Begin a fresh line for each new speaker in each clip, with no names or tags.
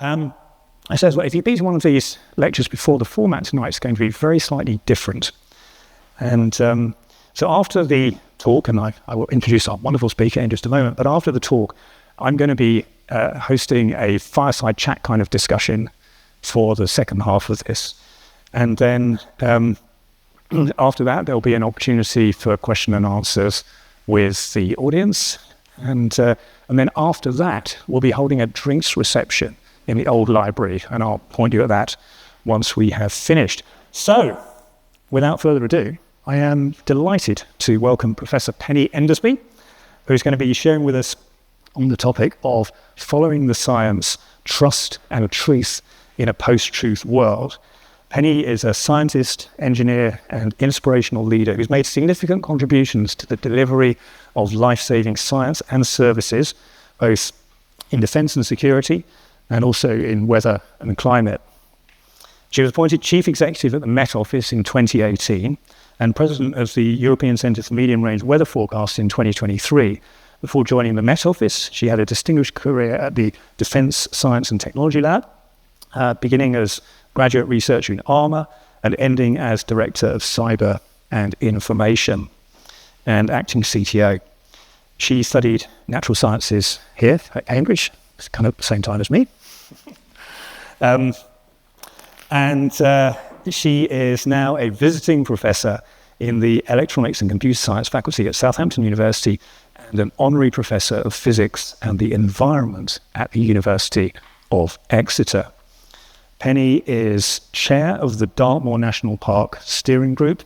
I says, well, if you've been to one of these lectures before, the format tonight is going to be very slightly different. And so after the talk, and I will introduce our wonderful speaker in just a moment, but after the talk, I'm going to be hosting a fireside chat kind of discussion for the second half of this. And then after that, there'll be an opportunity for question and answers with the audience. And then after that, we'll be holding a drinks reception in the old library, and I'll point you at that once we have finished. So, without further ado, I am delighted to welcome Professor Penny Endersby, who's going to be sharing with us on the topic of following the science, trust and truth in a post-truth world. Penny is a scientist, engineer, and inspirational leader who's made significant contributions to the delivery of life-saving science and services, both in defence and security, and also in weather and climate. She was appointed Chief Executive at the Met Office in 2018 and President of the European Centre for Medium Range Weather Forecast in 2023. Before joining the Met Office, she had a distinguished career at the Defence Science and Technology Lab, beginning as graduate researcher in ARMA and ending as Director of Cyber and Information and acting CTO. She studied natural sciences here at Cambridge, it's kind of the same time as me. She is now a visiting professor in the Electronics and Computer Science faculty at Southampton University and an honorary professor of physics and the environment at the University of Exeter. Penny is chair of the Dartmoor National Park Steering Group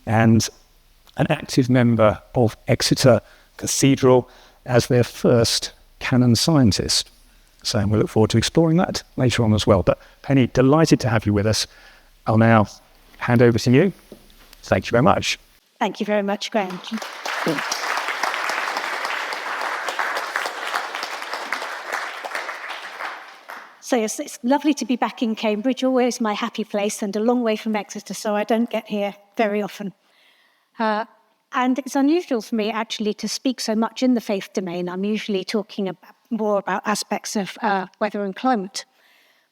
and an active member of Exeter Cathedral as their first canon scientist. So we look forward to exploring that later on as well. But Penny, delighted to have you with us. I'll now hand over to you. Thank you very much.
Thank you very much, Graham. So it's lovely to be back in Cambridge, always my happy place and a long way from Exeter, so I don't get here very often. And it's unusual for me actually to speak so much in the faith domain. I'm usually talking more about aspects of weather and climate.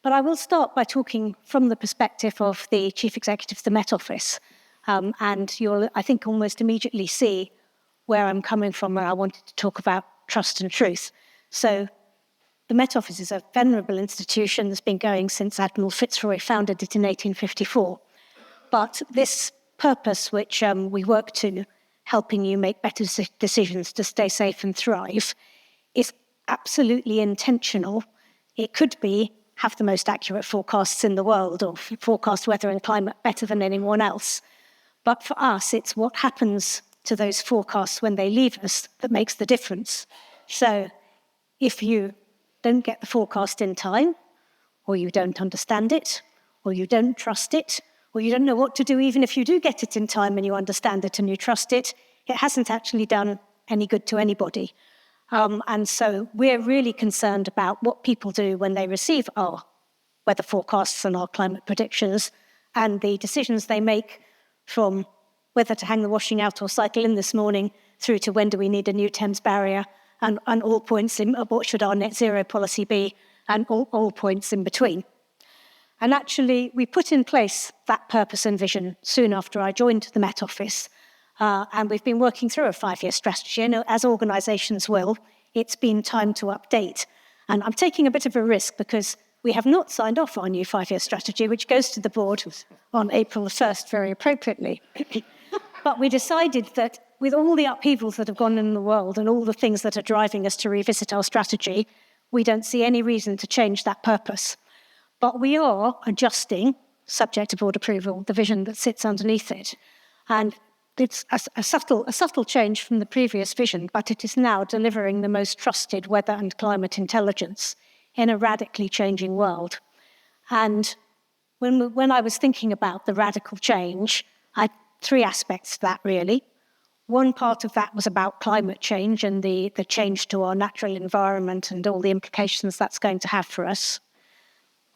But I will start by talking from the perspective of the Chief Executive of the Met Office. And you'll, I think, almost immediately see where I'm coming from, where I wanted to talk about trust and truth. So the Met Office is a venerable institution that's been going since Admiral Fitzroy founded it in 1854. But this purpose, which we work to, helping you make better decisions to stay safe and thrive, is absolutely intentional. It could be have the most accurate forecasts in the world or forecast weather and climate better than anyone else. But for us, it's what happens to those forecasts when they leave us that makes the difference. So if you don't get the forecast in time, or you don't understand it, or you don't trust it, or you don't know what to do even if you do get it in time and you understand it and you trust it, it hasn't actually done any good to anybody. And so we're really concerned about what people do when they receive our weather forecasts and our climate predictions and the decisions they make from whether to hang the washing out or cycle in this morning through to when do we need a new Thames barrier and all points in what should our net zero policy be and all points in between. And actually, we put in place that purpose and vision soon after I joined the Met Office. And we've been working through a 5-year strategy. And as organisations will, it's been time to update. And I'm taking a bit of a risk because we have not signed off our new 5-year strategy, which goes to the board on April the 1st, very appropriately. But we decided that with all the upheavals that have gone on in the world and all the things that are driving us to revisit our strategy, we don't see any reason to change that purpose. But we are adjusting, subject to board approval, the vision that sits underneath it. And it's a subtle change from the previous vision, but it is now delivering the most trusted weather and climate intelligence in a radically changing world. And when I was thinking about the radical change, I had 3 aspects to that, really. One part of that was about climate change and the change to our natural environment and all the implications that's going to have for us.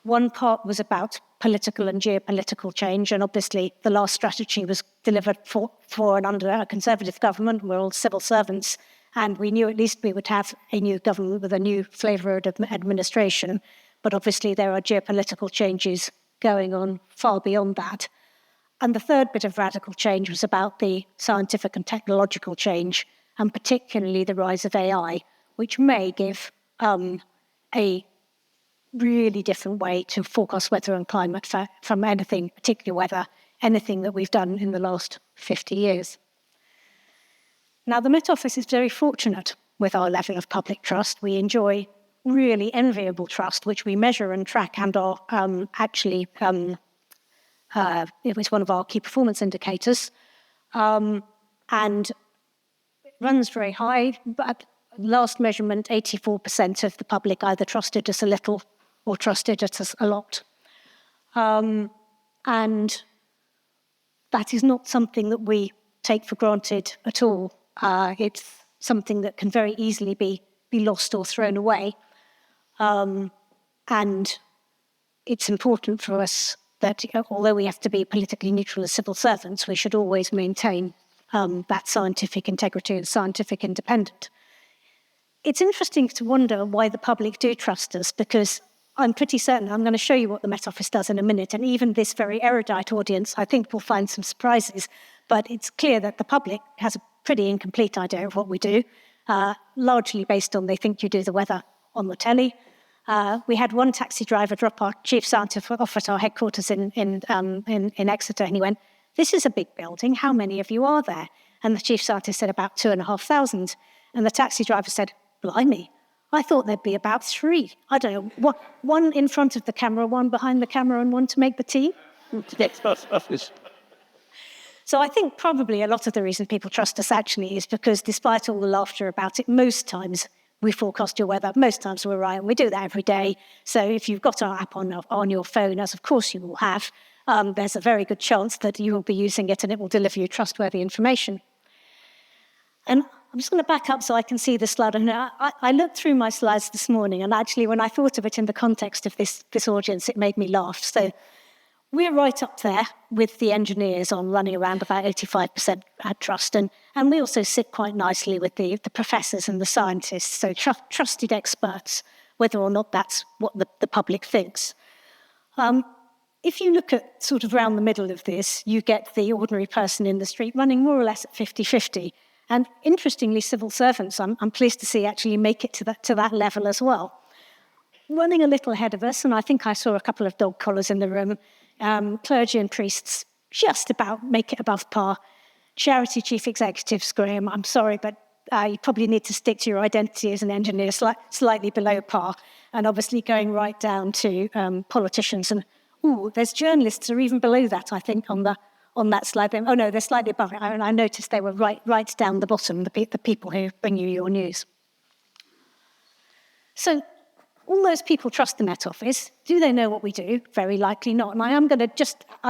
One part was about political and geopolitical change, and obviously the last strategy was delivered for and under a Conservative government. We're all civil servants, and we knew at least we would have a new government with a new flavour of administration. But obviously there are geopolitical changes going on far beyond that. And the third bit of radical change was about the scientific and technological change, and particularly the rise of AI, which may give a really different way to forecast weather and climate from anything, particularly weather, anything that we've done in the last 50 years. Now, the Met Office is very fortunate with our level of public trust. We enjoy really enviable trust, which we measure and track and are it was one of our key performance indicators, and it runs very high. But last measurement, 84% of the public either trusted us a little or trusted us a lot. And that is not something that we take for granted at all. It's something that can very easily be lost or thrown away. And it's important for us that although we have to be politically neutral as civil servants, we should always maintain that scientific integrity and scientific independence. It's interesting to wonder why the public do trust us, because I'm pretty certain, I'm going to show you what the Met Office does in a minute, and even this very erudite audience, I think, will find some surprises. But it's clear that the public has a pretty incomplete idea of what we do, largely based on they think you do the weather on the telly. We had one taxi driver drop our chief scientist off at our headquarters in Exeter, and he went, "This is a big building. How many of you are there?" And the chief scientist said, "About 2,500. And the taxi driver said, "Blimey, I thought there'd be about 3. I don't know, one in front of the camera, one behind the camera, and one to make the tea." So I think probably a lot of the reason people trust us actually is because despite all the laughter about it, most times we forecast your weather. Most times we're right, and we do that every day. So if you've got our app on your phone, as of course you will have, there's a very good chance that you will be using it and it will deliver you trustworthy information. And I'm just going to back up so I can see the slide. And I looked through my slides this morning, and actually when I thought of it in the context of this audience, it made me laugh. So we're right up there with the engineers on running around about 85% at trust. And we also sit quite nicely with the professors and the scientists, so trusted experts, whether or not that's what the public thinks. If you look at sort of around the middle of this, you get the ordinary person in the street running more or less at 50-50. And interestingly, civil servants, I'm pleased to see, actually make it to that level as well. Running a little ahead of us, and I think I saw a couple of dog collars in the room, clergy and priests just about make it above par. Charity chief executives, Graham, I'm sorry, but you probably need to stick to your identity as an engineer, slightly below par, and obviously going right down to politicians. And there's journalists who are even below that, I think, on that slide. Oh no, they're slightly above it. And I noticed they were right down the bottom, the people who bring you your news. So all those people trust the Met Office. Do they know what we do? Very likely not. And I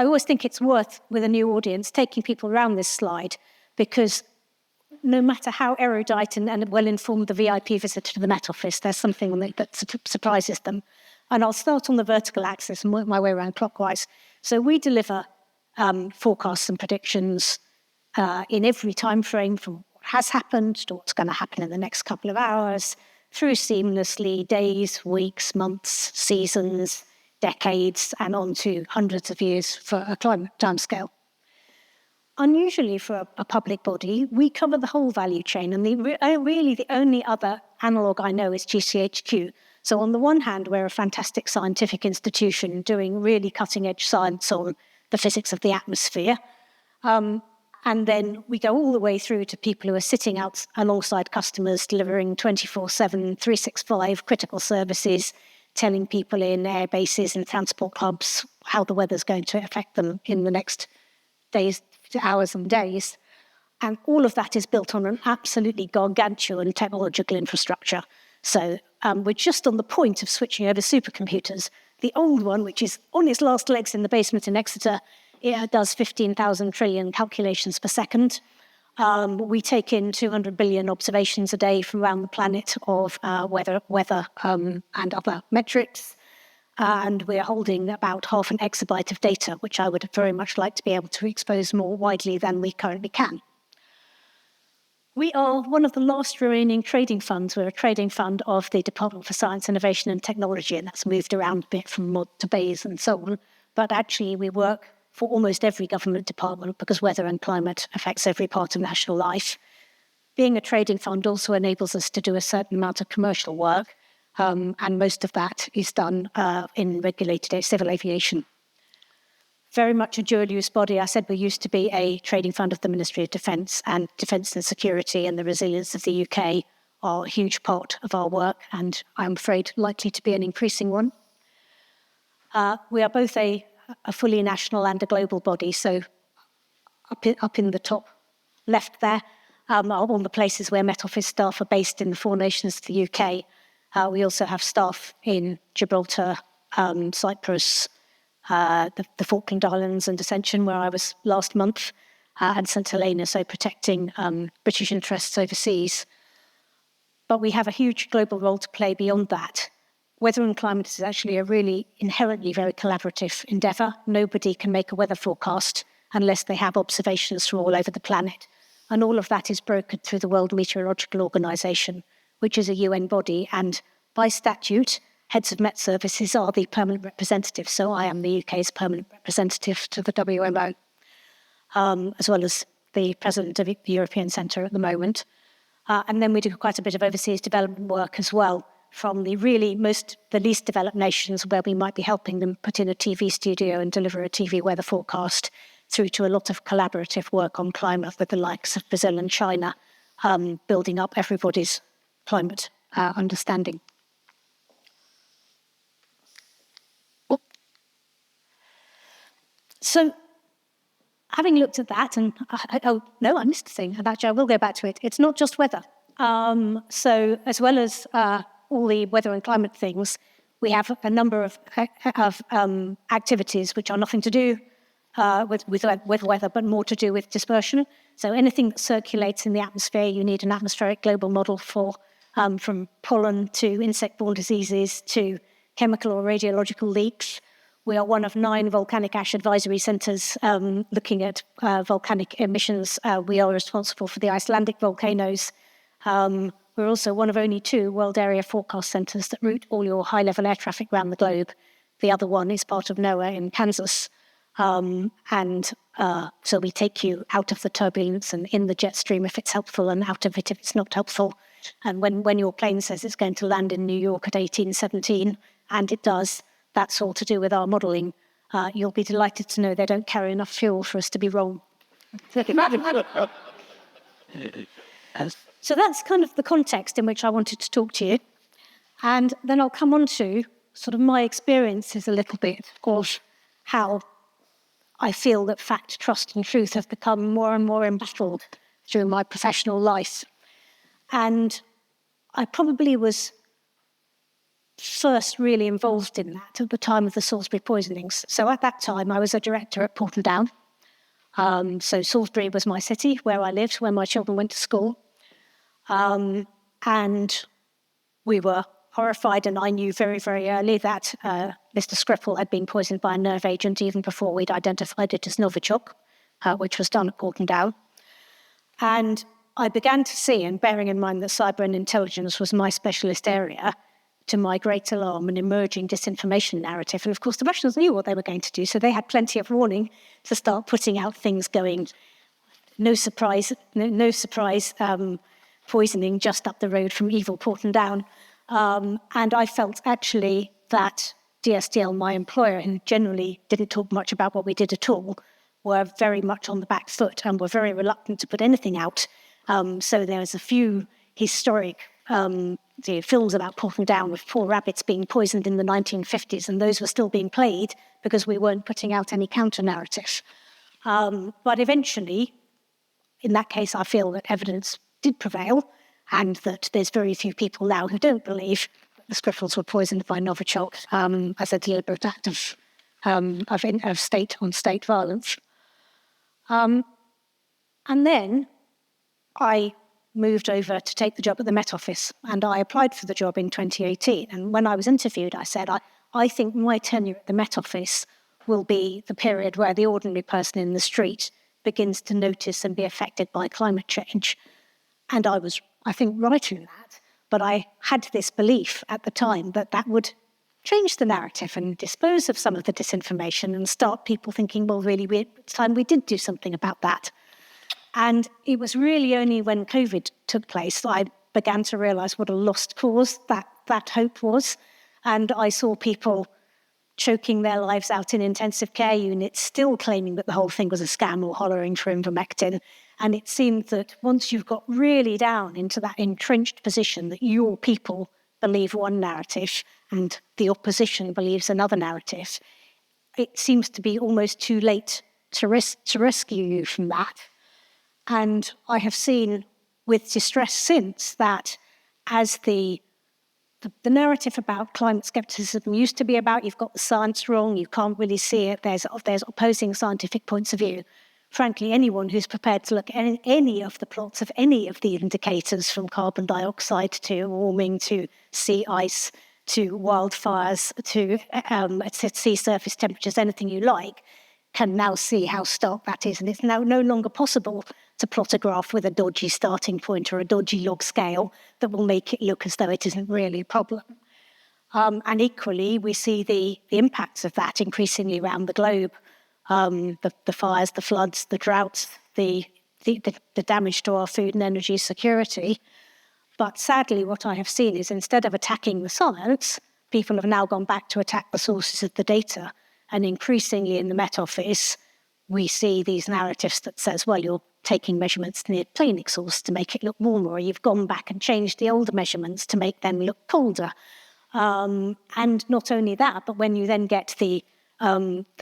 always think it's worth, with a new audience, taking people around this slide, because no matter how erudite and well-informed the VIP visitor to the Met Office, there's something that surprises them. And I'll start on the vertical axis and work my way around clockwise. So we deliver forecasts and predictions in every time frame, from what has happened to what's going to happen in the next couple of hours, through seamlessly days, weeks, months, seasons, decades, and on to hundreds of years for a climate timescale. Unusually for a public body, we cover the whole value chain, and really the only other analogue I know is GCHQ. So on the one hand, we're a fantastic scientific institution doing really cutting-edge science on the physics of the atmosphere. And then we go all the way through to people who are sitting out alongside customers, delivering 24/7, 365 critical services, telling people in air bases and transport hubs how the weather's going to affect them in the next days, hours and days. And all of that is built on an absolutely gargantuan technological infrastructure. So we're just on the point of switching over supercomputers. The old one, which is on its last legs in the basement in Exeter, it does 15,000 trillion calculations per second. We take in 200 billion observations a day from around the planet of weather and other metrics. And we're holding about half an exabyte of data, which I would very much like to be able to expose more widely than we currently can. We are one of the last remaining trading funds. We're a trading fund of the Department for Science, Innovation and Technology, and that's moved around a bit from mod to base and so on. But actually, we work for almost every government department because weather and climate affects every part of national life. Being a trading fund also enables us to do a certain amount of commercial work, and most of that is done in regulated civil aviation. Very much a dual-use body. I said we used to be a trading fund of the Ministry of Defence, and defence and security and the resilience of the UK are a huge part of our work, and I'm afraid likely to be an increasing one. We are both a fully national and a global body, so up in the top left there are all the places where Met Office staff are based in the 4 nations of the UK. We also have staff in Gibraltar, Cyprus, the Falkland Islands and Ascension, where I was last month, and St Helena, so protecting British interests overseas. But we have a huge global role to play beyond that. Weather and climate is actually a really inherently very collaborative endeavour. Nobody can make a weather forecast unless they have observations from all over the planet. And all of that is brokered through the World Meteorological Organization, which is a UN body, and by statute, heads of Met Services are the permanent representatives. So I am the UK's permanent representative to the WMO, as well as the president of the European Centre at the moment. And then we do quite a bit of overseas development work as well, from the least developed nations where we might be helping them put in a TV studio and deliver a TV weather forecast, through to a lot of collaborative work on climate with the likes of Brazil and China, building up everybody's climate understanding. So, having looked at that, and I missed a thing, and actually I will go back to it. It's not just weather. So, as well as all the weather and climate things, we have a number of activities which are nothing to do with weather, but more to do with dispersion. So, anything that circulates in the atmosphere, you need an atmospheric global model for, from pollen to insect-borne diseases to chemical or radiological leaks. We are one of 9 volcanic ash advisory centres looking at volcanic emissions. We are responsible for the Icelandic volcanoes. We're also one of only 2 world area forecast centres that route all your high-level air traffic around the globe. The other one is part of NOAA in Kansas. So we take you out of the turbulence and in the jet stream if it's helpful, and out of it if it's not helpful. And when your plane says it's going to land in New York at 1817, and it does, that's all to do with our modelling. You'll be delighted to know they don't carry enough fuel for us to be wrong. So that's kind of the context in which I wanted to talk to you. And then I'll come on to sort of my experiences a little bit of how I feel that fact, trust and truth have become more and more embattled through my professional life. And I probably was first really involved in that at the time of the Salisbury poisonings. So at that time, I was a director at Porton Down. So Salisbury was my city, where I lived, where my children went to school. And we were horrified, and I knew very, very early that Mr. Skripal had been poisoned by a nerve agent even before we'd identified it as Novichok, which was done at Porton Down. And I began to see, and bearing in mind that cyber and intelligence was my specialist area, to my great alarm, an emerging disinformation narrative. And of course, the Russians knew what they were going to do, so they had plenty of warning to start putting out things going, no surprise, poisoning just up the road from evil Porton Down. And I felt actually that DSDL, my employer, who generally didn't talk much about what we did at all, were very much on the back foot and were very reluctant to put anything out. So there was a few historic films about Porton Down with poor rabbits being poisoned in the 1950s, and those were still being played because we weren't putting out any counter-narrative. But eventually, in that case, I feel that evidence did prevail, and that there's very few people now who don't believe that the Skripals were poisoned by Novichok as a deliberate act of state-on-state violence. And then I moved over to take the job at the Met Office, and I applied for the job in 2018. And when I was interviewed, I said, I think my tenure at the Met Office will be the period where the ordinary person in the street begins to notice and be affected by climate change. And I was, I think, right in that. But I had this belief at the time that that would change the narrative and dispose of some of the disinformation and start people thinking, well, really, it's time we did do something about that. And it was really only when COVID took place that I began to realise what a lost cause that hope was. And I saw people choking their lives out in intensive care units, still claiming that the whole thing was a scam or hollering for ivermectin. And it seemed that once you've got really down into that entrenched position that your people believe one narrative and the opposition believes another narrative, it seems to be almost too late to rescue you from that. And I have seen with distress since that as the narrative about climate skepticism used to be about you've got the science wrong, you can't really see it, there's opposing scientific points of view. Frankly, anyone who's prepared to look at any of the plots of any of the indicators, from carbon dioxide to warming to sea ice to wildfires to sea surface temperatures, anything you like, can now see how stark that is. And it's now no longer possible to plot a graph with a dodgy starting point or a dodgy log scale that will make it look as though it isn't really a problem. And equally, we see the impacts of that increasingly around the globe. The fires, the floods, the droughts, the damage to our food and energy security. But sadly, what I have seen is instead of attacking the science, people have now gone back to attack the sources of the data. And increasingly in the Met Office, we see these narratives that says, well, you're taking measurements near plain exhaust to make it look warmer, or you've gone back and changed the older measurements to make them look colder. And not only that, but when you then get the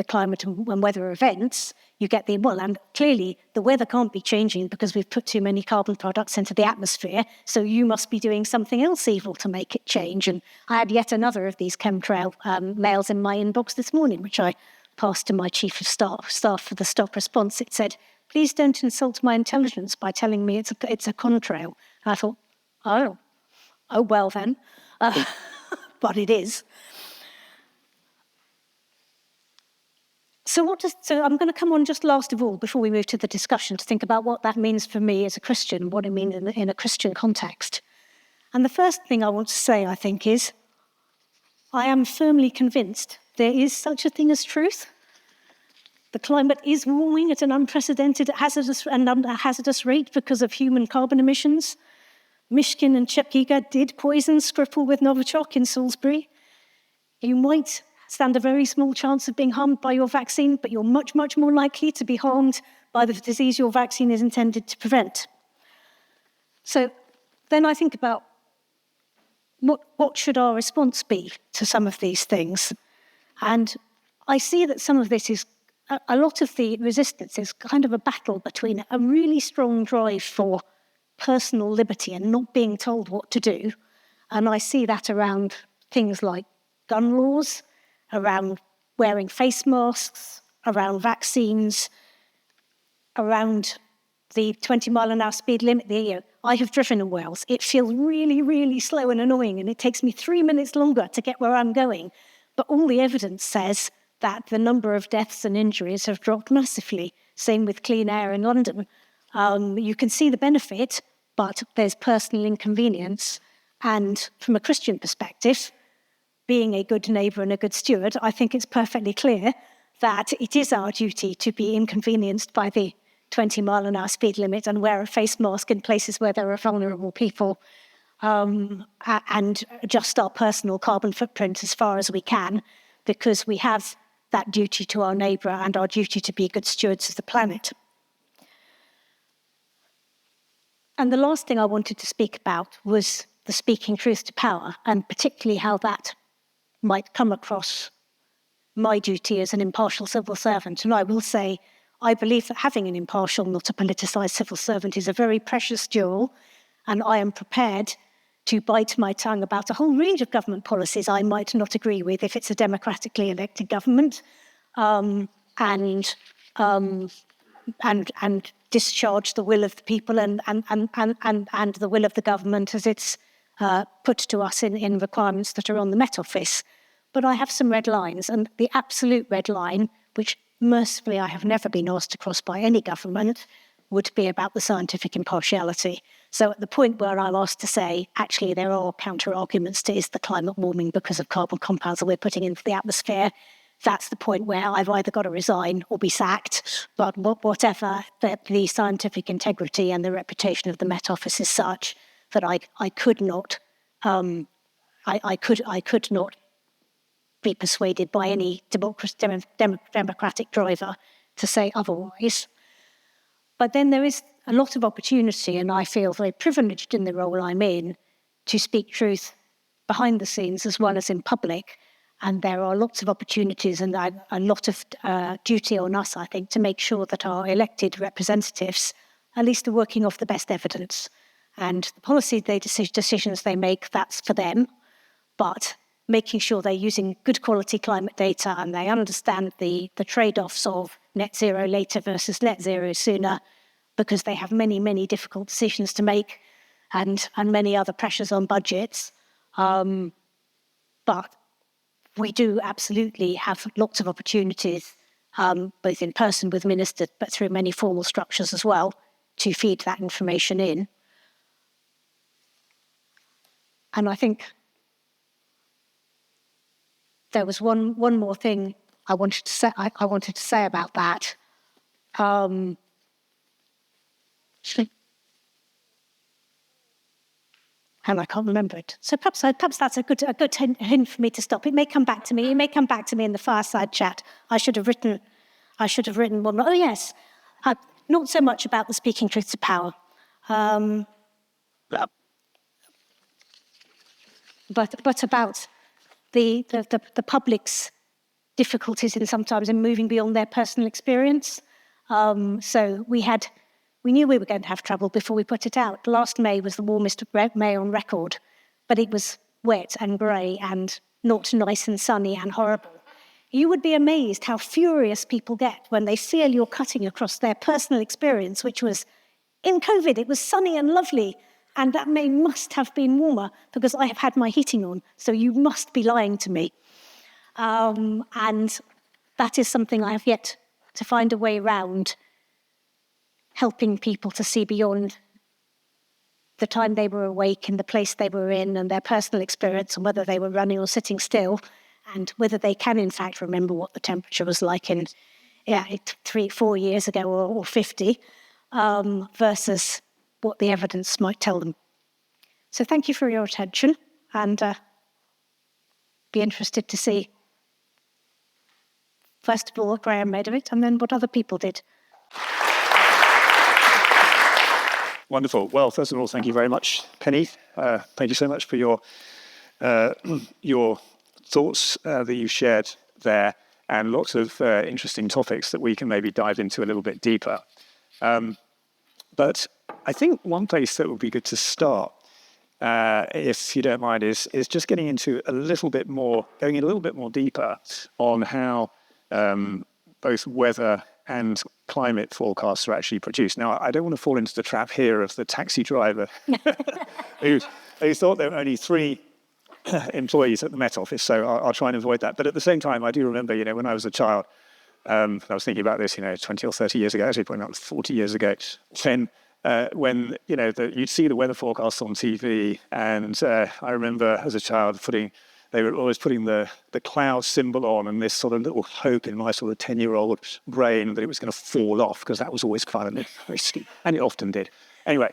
climate and weather events, you get and clearly the weather can't be changing because we've put too many carbon products into the atmosphere, so you must be doing something else evil to make it change. And I had yet another of these chemtrail mails in my inbox this morning, which I passed to my chief of staff for the stop response. It said, please don't insult my intelligence by telling me it's a contrail. And I thought, oh well then, but it is. So I'm going to come on just last of all, before we move to the discussion, to think about what that means for me as a Christian, what it means in a Christian context. And the first thing I want to say, I think, is I am firmly convinced there is such a thing as truth. The climate is warming at an unprecedented hazardous rate because of human carbon emissions. Mishkin and Chepkiga did poison Skripal with Novichok in Salisbury. You might stand a very small chance of being harmed by your vaccine, but you're much, much more likely to be harmed by the disease your vaccine is intended to prevent. So then I think about what should our response be to some of these things? And I see that some of this is, a lot of the resistance is kind of a battle between a really strong drive for personal liberty and not being told what to do. And I see that around things like gun laws, around wearing face masks, around vaccines, around the 20-mile-an-hour speed limit. I have driven in Wales. It feels really, really slow and annoying, and it takes me 3 minutes longer to get where I'm going. But all the evidence says that the number of deaths and injuries have dropped massively. Same with clean air in London. You can see the benefit, but there's personal inconvenience. And from a Christian perspective, being a good neighbour and a good steward, I think it's perfectly clear that it is our duty to be inconvenienced by the 20-mile-an-hour speed limit and wear a face mask in places where there are vulnerable people, and adjust our personal carbon footprint as far as we can, because we have that duty to our neighbour and our duty to be good stewards of the planet. And the last thing I wanted to speak about was the speaking truth to power, and particularly how that might come across my duty as an impartial civil servant. And I will say, I believe that having an impartial, not a politicised civil servant is a very precious jewel, and I am prepared to bite my tongue about a whole range of government policies I might not agree with if it's a democratically elected government, and discharge the will of the people and the will of the government as it's put to us in requirements that are on the Met Office. But I have some red lines, and the absolute red line, which mercifully I have never been asked to cross by any government, would be about the scientific impartiality. So at the point where I'm asked to say, actually, there are counter-arguments to is the climate warming because of carbon compounds that we're putting into the atmosphere, that's the point where I've either got to resign or be sacked. But whatever, the scientific integrity and the reputation of the Met Office is such that I could not be persuaded by any democratic driver to say otherwise. But then there is a lot of opportunity, and I feel very privileged in the role I'm in to speak truth behind the scenes as well as in public. And there are lots of opportunities and a lot of duty on us, I think, to make sure that our elected representatives at least are working off the best evidence. And the policy decisions they make, that's for them. But making sure they're using good quality climate data and they understand the trade-offs of net zero later versus net zero sooner, because they have many, many difficult decisions to make and many other pressures on budgets. But we do absolutely have lots of opportunities, both in person with ministers, but through many formal structures as well, to feed that information in. And I think there was one more thing I wanted to say about that. And I can't remember it. So perhaps that's a good hint for me to stop. It may come back to me. It may come back to me in the fireside chat. I should have written one. Oh yes, not so much about the speaking truth to power, but about the public's difficulties in sometimes in moving beyond their personal experience. So we knew we were going to have trouble before we put it out. Last May was the warmest May on record, but it was wet and grey and not nice and sunny and horrible. You would be amazed how furious people get when they feel you're cutting across their personal experience, which was, in COVID, it was sunny and lovely, and that May must have been warmer because I have had my heating on, so you must be lying to me. And that is something I have yet to find a way around, helping people to see beyond the time they were awake and the place they were in and their personal experience and whether they were running or sitting still and whether they can, in fact, remember what the temperature was like in 3-4 years ago or 50 versus what the evidence might tell them. So thank you for your attention, and be interested to see, first of all, what Graham made of it and then what other people did.
Wonderful. Well, first of all, thank you very much, Penny. Thank you so much for your thoughts that you shared there, and lots of interesting topics that we can maybe dive into a little bit deeper. But I think one place that would be good to start, if you don't mind, is just getting into going a little bit more deeper on how both weather and climate forecasts are actually produced. Now, I don't want to fall into the trap here of the taxi driver who thought there were only 3 employees at the Met Office, so I'll try and avoid that. But at the same time, I do remember, when I was a child, I was thinking about this, 20 or 30 years ago, actually probably about 40 years ago, when you'd see the weather forecasts on TV, and I remember as a child they were always putting the cloud symbol on, and this sort of little hope in my sort of 10-year-old brain that it was going to fall off, because that was always fun, and it often did. Anyway,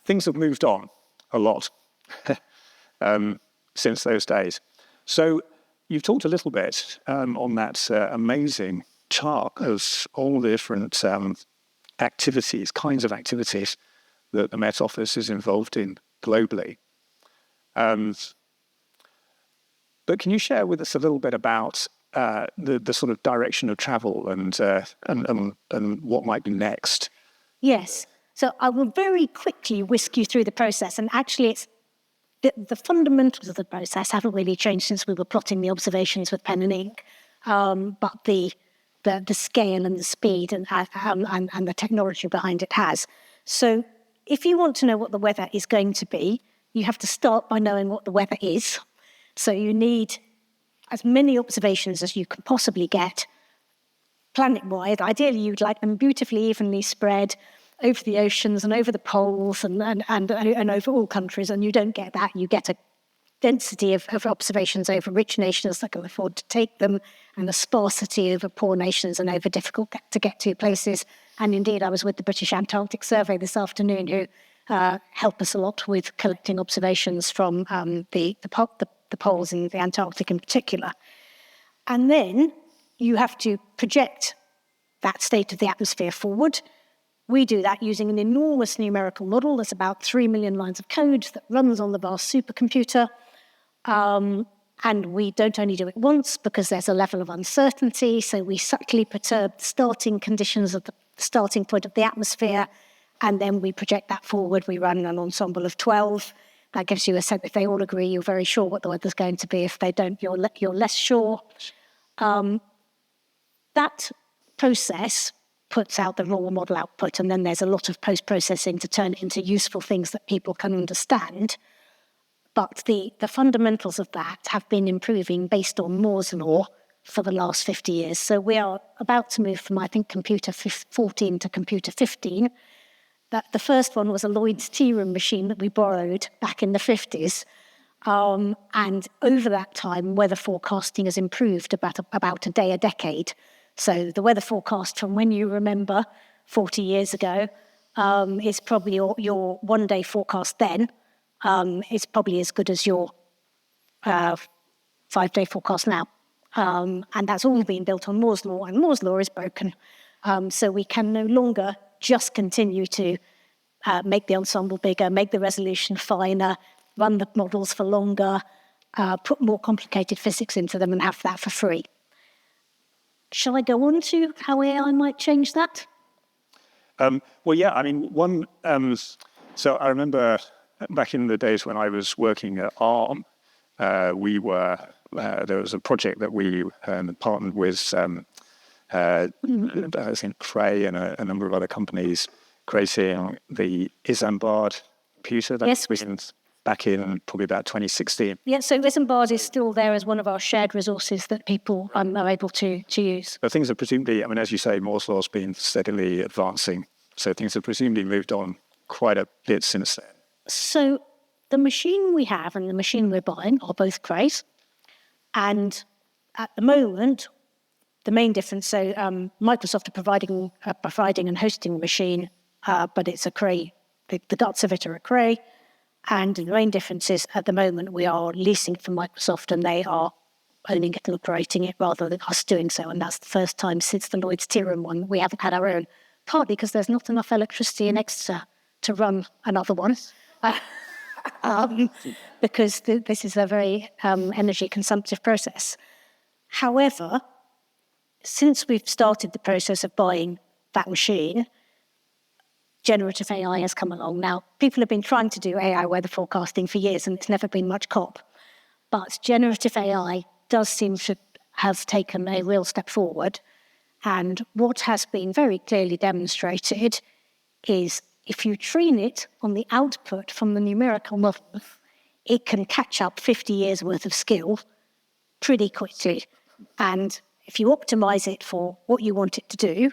things have moved on a lot since those days. So you've talked a little bit on that amazing chart of all the different kinds of activities that the Met Office is involved in globally. But can you share with us a little bit about the sort of direction of travel and what might be next?
Yes. So I will very quickly whisk you through the process. And actually, it's the fundamentals of the process haven't really changed since we were plotting the observations with pen and ink. But the scale and the speed and the technology behind it has. So if you want to know what the weather is going to be, you have to start by knowing what the weather is. So you need as many observations as you can possibly get planet-wide. Ideally, you'd like them beautifully evenly spread over the oceans and over the poles and over all countries, and you don't get that. You get a density of observations over rich nations that can afford to take them, and a sparsity over poor nations and over difficult to get to places. And indeed, I was with the British Antarctic Survey this afternoon, who help us a lot with collecting observations from the poles in the Antarctic in particular. And then you have to project that state of the atmosphere forward. We do that using an enormous numerical model. There's about 3 million lines of code that runs on the vast supercomputer. And we don't only do it once because there's a level of uncertainty. So we subtly perturb the starting conditions of the starting point of the atmosphere. And then we project that forward. We run an ensemble of 12. That gives you a sense. If they all agree, you're very sure what the weather's going to be. If they don't, you're less sure. That process puts out the raw model output, and then there's a lot of post-processing to turn it into useful things that people can understand. But the fundamentals of that have been improving based on Moore's law for the last 50 years. So we are about to move from, I think, computer 14 to computer 15. The first one was a Lloyd's tea room machine that we borrowed back in the 50s. And over that time, weather forecasting has improved about a day a decade. So the weather forecast from when you remember 40 years ago is probably your one-day forecast then. Is probably as good as your 5-day forecast now. And that's all been built on Moore's law, and Moore's law is broken. So we can no longer just continue to make the ensemble bigger, make the resolution finer, run the models for longer, put more complicated physics into them and have that for free. Shall I go on to how AI might change that?
Well, yeah, I mean, so I remember back in the days when I was working at ARM, there was a project that we partnered with, I think Cray and a number of other companies, creating the Isambard computer that was back in probably about 2016.
Yeah, so Isambard is still there as one of our shared resources that people are able to use.
But things have presumably, I mean, as you say, Moore's law has been steadily advancing, so things have presumably moved on quite a bit since then.
So the machine we have and the machine we're buying are both Crays. And at the moment, the main difference, so Microsoft are providing and hosting a machine, but it's a Cray. The guts of it are a Cray. And the main difference is at the moment we are leasing it from Microsoft and they are owning it and operating it rather than us doing so. And that's the first time since the Lloyd's tea room one we haven't had our own, partly because there's not enough electricity in Exeter to run another one. Because this is a very energy consumptive process. However, since we've started the process of buying that machine, generative AI has come along. Now, people have been trying to do AI weather forecasting for years and it's never been much cop. But generative AI does seem to have taken a real step forward. And what has been very clearly demonstrated is if you train it on the output from the numerical model, it can catch up 50 years worth of skill pretty quickly. And if you optimize it for what you want it to do,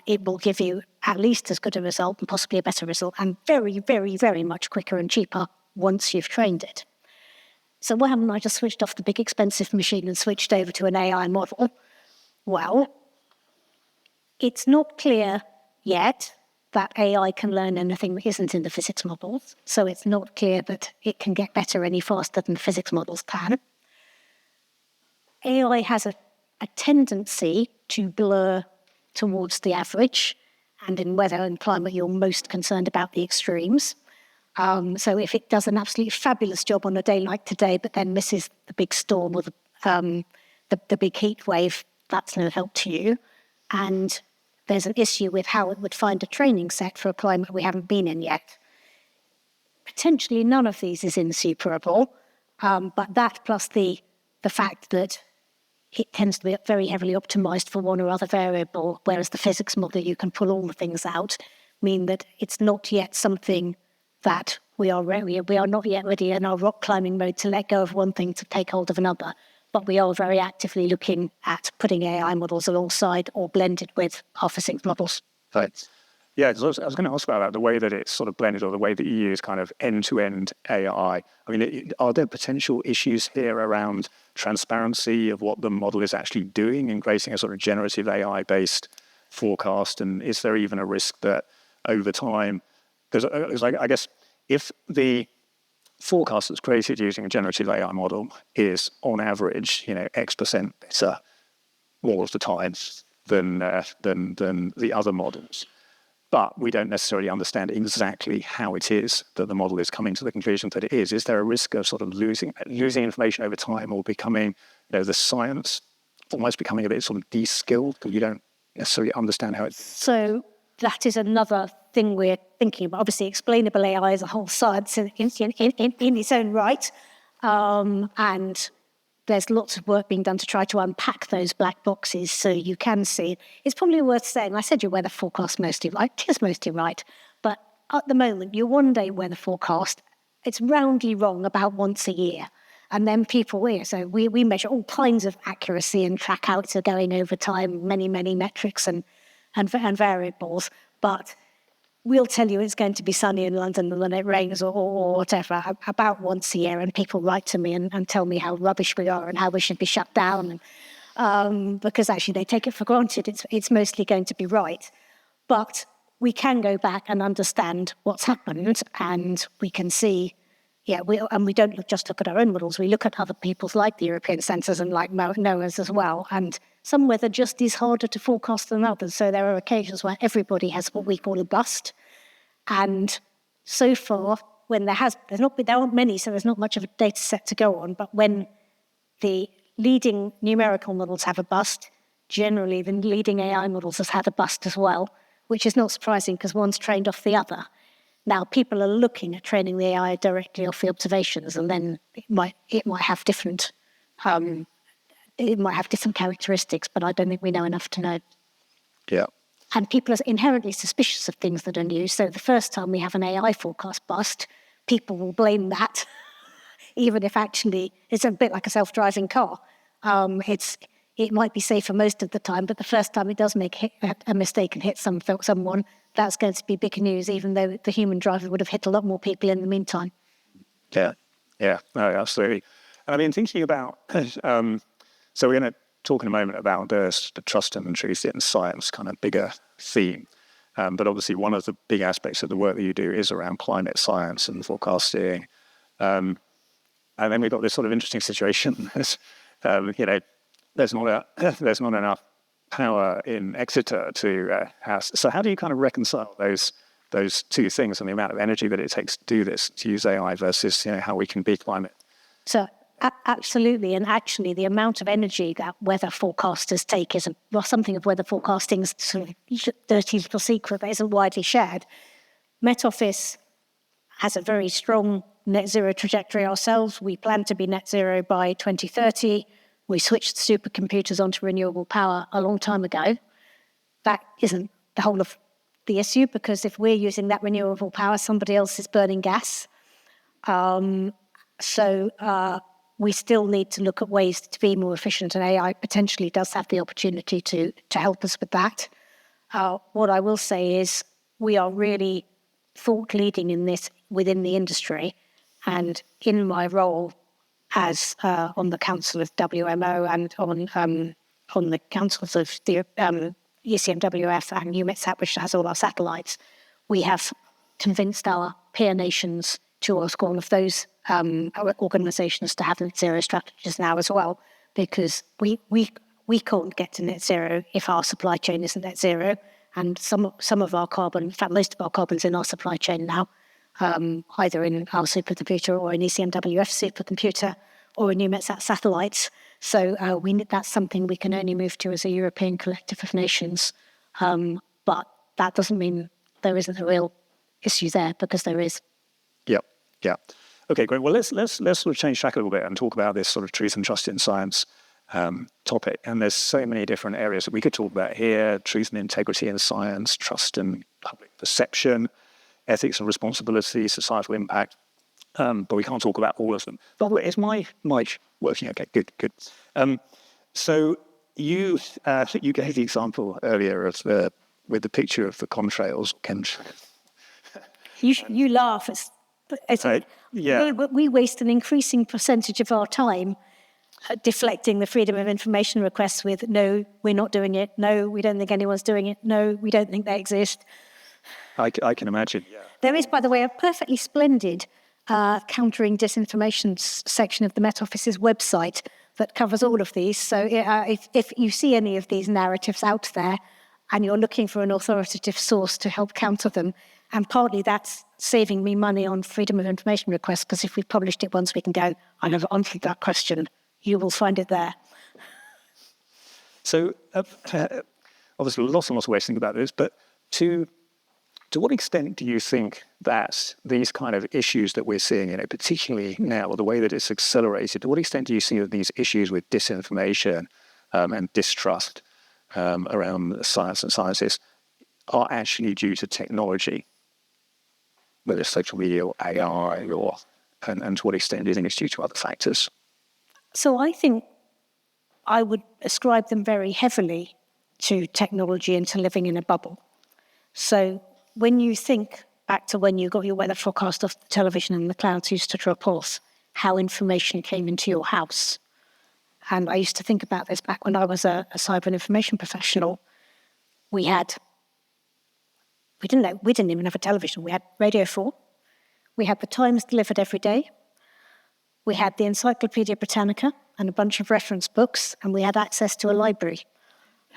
it will give you at least as good a result and possibly a better result and very, very, very much quicker and cheaper once you've trained it. So why haven't I just switched off the big expensive machine and switched over to an AI model? Well, it's not clear yet that AI can learn anything that isn't in the physics models. So it's not clear that it can get better any faster than the physics models can. AI has a tendency to blur towards the average, and in weather and climate, you're most concerned about the extremes. So if it does an absolutely fabulous job on a day like today, but then misses the big storm or the big heat wave, that's no help to you. And there's an issue with how it would find a training set for a climate we haven't been in yet. Potentially none of these is insuperable, but that plus the fact that it tends to be very heavily optimized for one or other variable, whereas the physics model, you can pull all the things out, mean that it's not yet something that we are not yet ready in our rock climbing mode to let go of one thing to take hold of another. but we are very actively looking at putting AI models alongside or blended with our physics models.
Right. Yeah, 'cause I was going to ask about that, the way that it's sort of blended or the way that you use kind of end-to-end AI. I mean, are there potential issues here around transparency of what the model is actually doing in creating a sort of generative AI-based forecast? And is there even a risk that over time, because I guess if the forecast that's created using a generative AI model is on average, X% better all of the time than the other models, but we don't necessarily understand exactly how it is that the model is coming to the conclusion that it is. Is there a risk of sort of losing information over time, or becoming, the science almost becoming a bit sort of de-skilled because you don't necessarily understand how it's...
So that is another thing we're thinking about. Obviously, explainable AI is a whole science in its own right. And there's lots of work being done to try to unpack those black boxes so you can see. It's probably worth saying, I said your weather forecast mostly right. It is mostly right. But at the moment, your one-day weather forecast, it's roundly wrong about once a year. And then so we measure all kinds of accuracy and track how it's going over time, many, many metrics and variables. But we'll tell you it's going to be sunny in London and then it rains or whatever about once a year. And people write to me and tell me how rubbish we are and how we should be shut down. Because actually they take it for granted. It's mostly going to be right. But we can go back and understand what's happened, and we can see, we don't just look at our own models. We look at other people's, like the European Census and like NOAA's as well. And some weather just is harder to forecast than others. So there are occasions where everybody has what we call a bust. And so far, when there aren't many, so there's not much of a data set to go on. But when the leading numerical models have a bust, generally the leading AI models has had a bust as well, which is not surprising because one's trained off the other. Now, people are looking at training the AI directly off the observations, and then it might have different characteristics, but I don't think we know enough to know.
Yeah.
And people are inherently suspicious of things that are new. So the first time we have an AI forecast bust, people will blame that, even if actually it's a bit like a self-driving car. It might be safe for most of the time, but the first time it does make a mistake and hit someone, that's going to be big news, even though the human driver would have hit a lot more people in the meantime.
Yeah, no, absolutely. And I mean, thinking about, so we're going to talk in a moment about the trust and truth in science kind of bigger theme. But obviously one of the big aspects of the work that you do is around climate science and forecasting. And then we've got this sort of interesting situation. There's not enough power in Exeter to have. So how do you kind of reconcile those two things and the amount of energy that it takes to do this, to use AI versus how we can beat climate?
So absolutely, and actually the amount of energy that weather forecasters take is something of weather forecasting's sort of dirty little secret that isn't widely shared. Met Office has a very strong net zero trajectory ourselves. We plan to be net zero by 2030. We switched supercomputers onto renewable power a long time ago. That isn't the whole of the issue, because if we're using that renewable power, somebody else is burning gas. So we still need to look at ways to be more efficient, and AI potentially does have the opportunity to help us with that. What I will say is we are really thought leading in this within the industry, and in my role as on the Council of WMO and on the councils of the ECMWF and EUMETSAT, which has all our satellites, we have convinced our peer nations to ask all of those organisations to have net zero strategies now as well, because we can't get to net zero if our supply chain isn't net zero, and some of our carbon, in fact most of our carbon's in our supply chain now, either in our supercomputer or in ECMWF supercomputer or in EUMETSAT satellites. So that's something we can only move to as a European collective of nations. But that doesn't mean there isn't a real issue there, because there is.
Yeah. Okay, great. Well, let's sort of change track a little bit and talk about this sort of truth and trust in science topic. And there's so many different areas that we could talk about here: truth and integrity in science, trust and public perception, ethics and responsibility, societal impact. but we can't talk about all of them. By the way, is my mic working? Okay, good. So you gave the example earlier of with the picture of the contrails.
You laugh.
Yeah.
We waste an increasing percentage of our time deflecting the freedom of information requests with, no, we're not doing it. No, we don't think anyone's doing it. No, we don't think they exist.
I can imagine, yeah.
There is, by the way, a perfectly splendid countering disinformation section of the Met Office's website that covers all of these. So if you see any of these narratives out there and you're looking for an authoritative source to help counter them, and partly that's saving me money on freedom of information requests, because if we've published it once, we can go, I never answered that question. You will find it there.
So obviously lots and lots of ways to think about this, but to what extent do you think that these kind of issues that we're seeing, particularly now, or the way that it's accelerated, to what extent do you see that these issues with disinformation and distrust around science and scientists are actually due to technology, whether it's social media or AI, and to what extent do you think it's due to other factors?
So I think I would ascribe them very heavily to technology and to living in a bubble. So when you think back to when you got your weather forecast off the television and the clouds used to drop off, how information came into your house. And I used to think about this back when I was a cyber and information professional. We didn't even have a television. We had Radio 4. We had the Times delivered every day. We had the Encyclopedia Britannica and a bunch of reference books, and we had access to a library.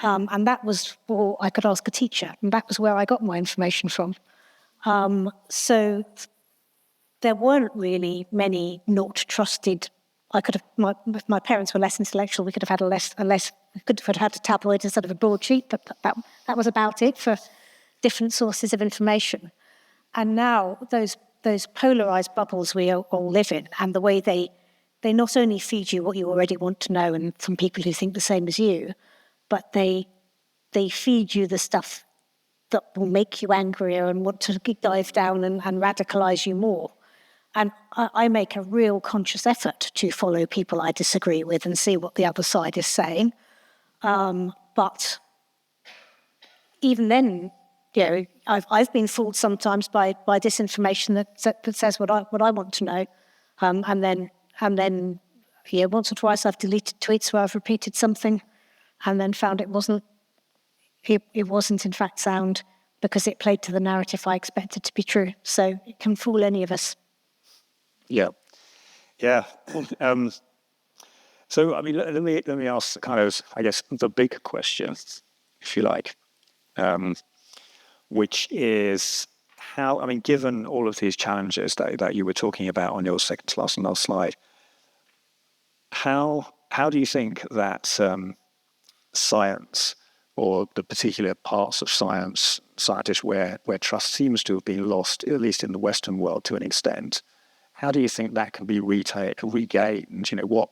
And that was where I could ask a teacher, and that was where I got my information from. So there weren't really many not trusted. If my parents were less intellectual, we could have had we could have had a tabloid instead of a broadsheet, but that was about it for different sources of information. And now those polarized bubbles we all live in, and the way they not only feed you what you already want to know and from people who think the same as you, but they feed you the stuff that will make you angrier and want to dive down and radicalize you more. And I make a real conscious effort to follow people I disagree with and see what the other side is saying. But even then, I've been fooled sometimes by disinformation that says what I want to know, and then once or twice I've deleted tweets where I've repeated something, and then found it wasn't in fact sound because it played to the narrative I expected to be true. So it can fool any of us.
Yeah. So I mean, let me ask kind of, I guess, the big question, if you like. Which is how, I mean, given all of these challenges that you were talking about on your second to last and last slide, how do you think that science, or the particular parts of scientists where trust seems to have been lost, at least in the Western world to an extent, how do you think that can be regained? What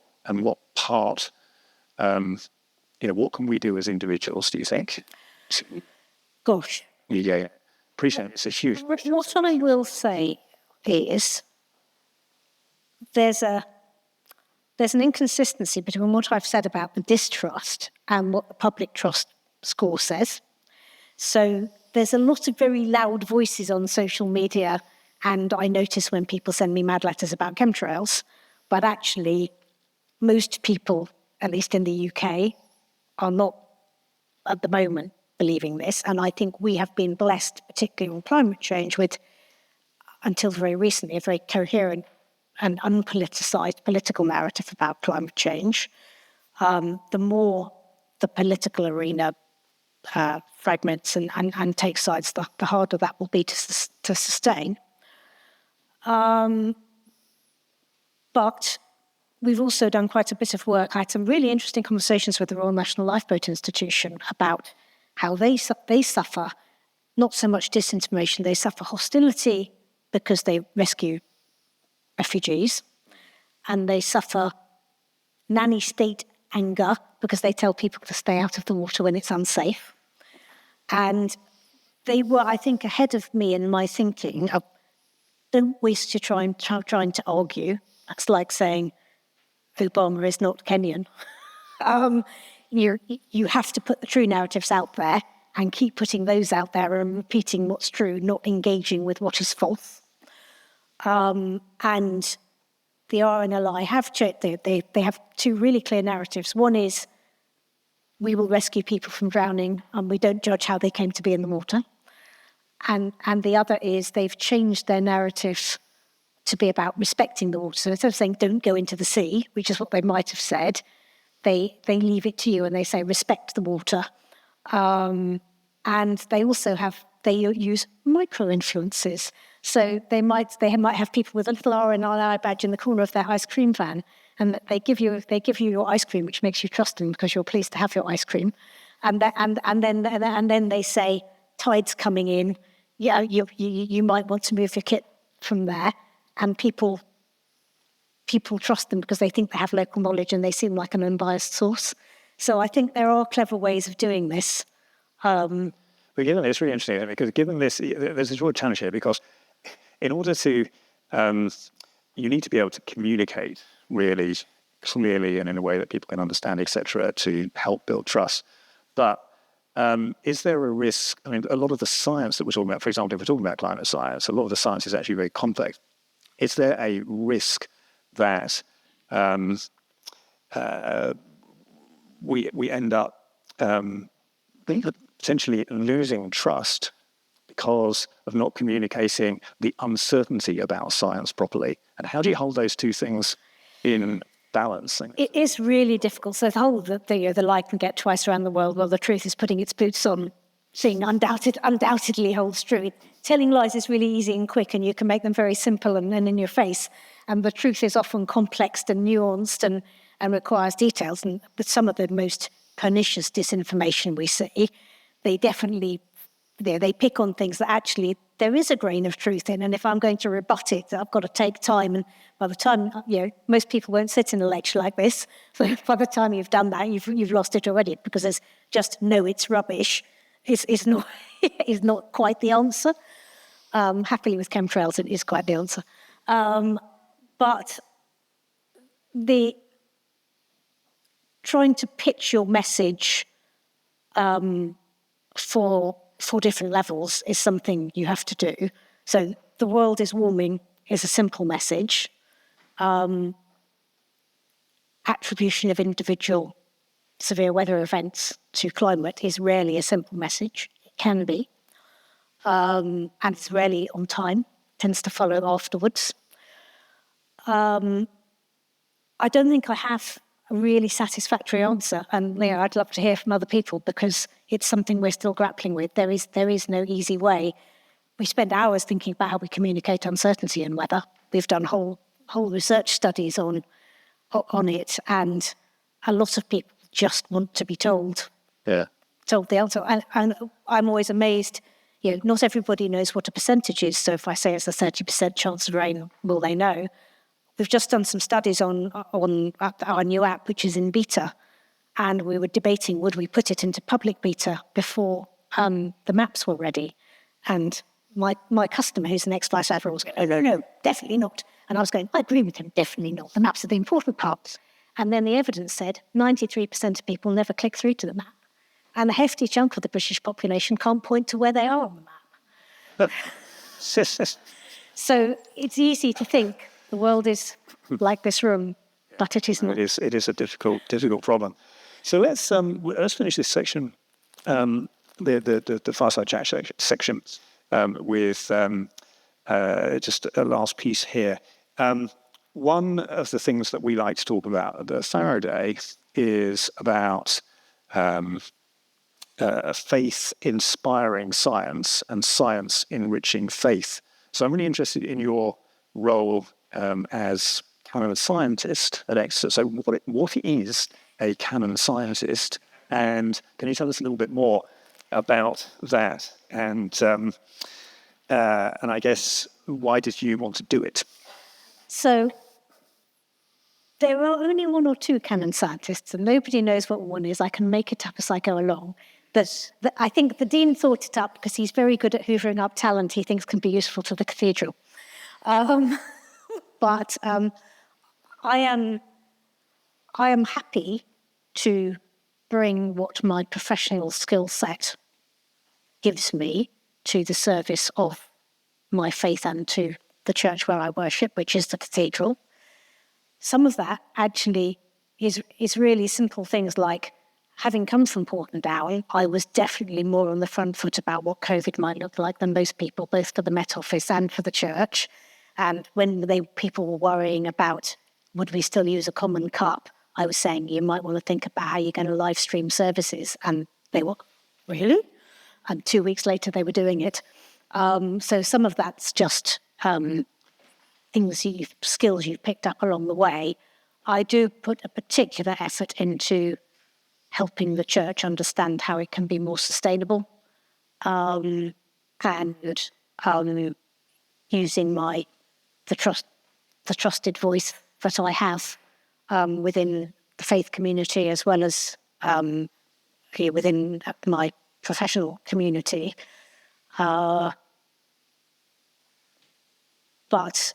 part, what can we do as individuals, do you think?
Gosh.
Yeah. Appreciate it. It's a huge...
What I will say is there's an inconsistency between what I've said about the distrust and what the public trust score says. So there's a lot of very loud voices on social media, and I notice when people send me mad letters about chemtrails, but actually most people, at least in the UK, are not at the moment believing this. And I think we have been blessed, particularly on climate change, with, until very recently, a very coherent and unpoliticized political narrative about climate change. The more the political arena fragments and takes sides, the harder that will be to sustain. But we've also done quite a bit of work. I had some really interesting conversations with the Royal National Lifeboat Institution about how they suffer not so much disinformation, they suffer hostility because they rescue refugees, and they suffer nanny state anger because they tell people to stay out of the water when it's unsafe. And they were, I think, ahead of me in my thinking of don't waste your time trying to argue. That's like saying Obama is not Kenyan. You have to put the true narratives out there and keep putting those out there and repeating what's true, not engaging with what is false. And the RNLI have they have two really clear narratives. One is we will rescue people from drowning and we don't judge how they came to be in the water. And the other is they've changed their narrative to be about respecting the water. So instead of saying don't go into the sea, which is what they might have said, they leave it to you and they say respect the water. And they also use micro-influences. So they might have people with a little RNLI badge in the corner of their ice cream van, and that they give you your ice cream, which makes you trust them because you're pleased to have your ice cream. And then they say tide's coming in. Yeah, you might want to move your kit from there, and people trust them because they think they have local knowledge and they seem like an unbiased source. So I think there are clever ways of doing this.
But given this, it's really interesting because given this, there's this real challenge here because in order to, you need to be able to communicate really clearly and in a way that people can understand, etc., to help build trust. But is there a risk? I mean, a lot of the science that we're talking about, for example, if we're talking about climate science, a lot of the science is actually very complex. Is there a risk that we end up potentially losing trust because of not communicating the uncertainty about science properly? And how do you hold those two things in balance?
It is really difficult. So the whole the lie can get twice around the world while the truth is putting its boots on thing undoubtedly holds true. Telling lies is really easy and quick, and you can make them very simple and in your face. And the truth is often complex and nuanced and requires details. And with some of the most pernicious disinformation we see, they definitely they pick on things that actually there is a grain of truth in. And if I'm going to rebut it, I've got to take time. And by the time, most people won't sit in a lecture like this. So by the time you've done that, you've lost it already, because there's just no, it's rubbish. Is not is not quite the answer. Happily with chemtrails, it is quite the answer. But the trying to pitch your message for different levels is something you have to do. So the world is warming is a simple message. Attribution of individual severe weather events to climate is rarely a simple message. It can be. And it's rarely on time, tends to follow afterwards. I don't think I have a really satisfactory answer, and I'd love to hear from other people, because it's something we're still grappling with. There is no easy way. We spend hours thinking about how we communicate uncertainty in weather. We've done whole research studies on it, and a lot of people just want to be told the answer. And I'm always amazed. Not everybody knows what a percentage is. So if I say it's a 30% chance of rain, will they know? We've just done some studies on our new app, which is in beta, and we were debating, would we put it into public beta before the maps were ready? And my customer, who's an ex-flight admiral, was going, no, definitely not. And I was going, I agree with him, definitely not. The maps are the important parts. And then the evidence said 93% of people never click through to the map. And a hefty chunk of the British population can't point to where they are on the map. So it's easy to think the world is like this room, but it is not.
It is a difficult problem. So let's finish this section, the fireside chat section, with just a last piece here. One of the things that we like to talk about at the Thorough Day is about faith-inspiring science and science enriching faith. So I'm really interested in your role as canon scientist at Exeter. So what is a canon scientist? And can you tell us a little bit more about that? And I guess, why did you want to do it?
So there are only one or two canon scientists, and nobody knows what one is. I can make it up as I go along. But I think the dean thought it up because he's very good at hoovering up talent he thinks can be useful to the cathedral. Um, but I am happy to bring what my professional skill set gives me to the service of my faith and to the church where I worship, which is the cathedral. Some of that actually is really simple things like, having come from Portendown, I was definitely more on the front foot about what COVID might look like than most people, both for the Met Office and for the church. And when people were worrying about, would we still use a common cup, I was saying, you might want to think about how you're going to live stream services. And they were, really? And 2 weeks later, they were doing it. So some of that's just skills you've picked up along the way. I do put a particular effort into helping the church understand how it can be more sustainable, and using the trusted voice that I have within the faith community, as well as here within my professional community. But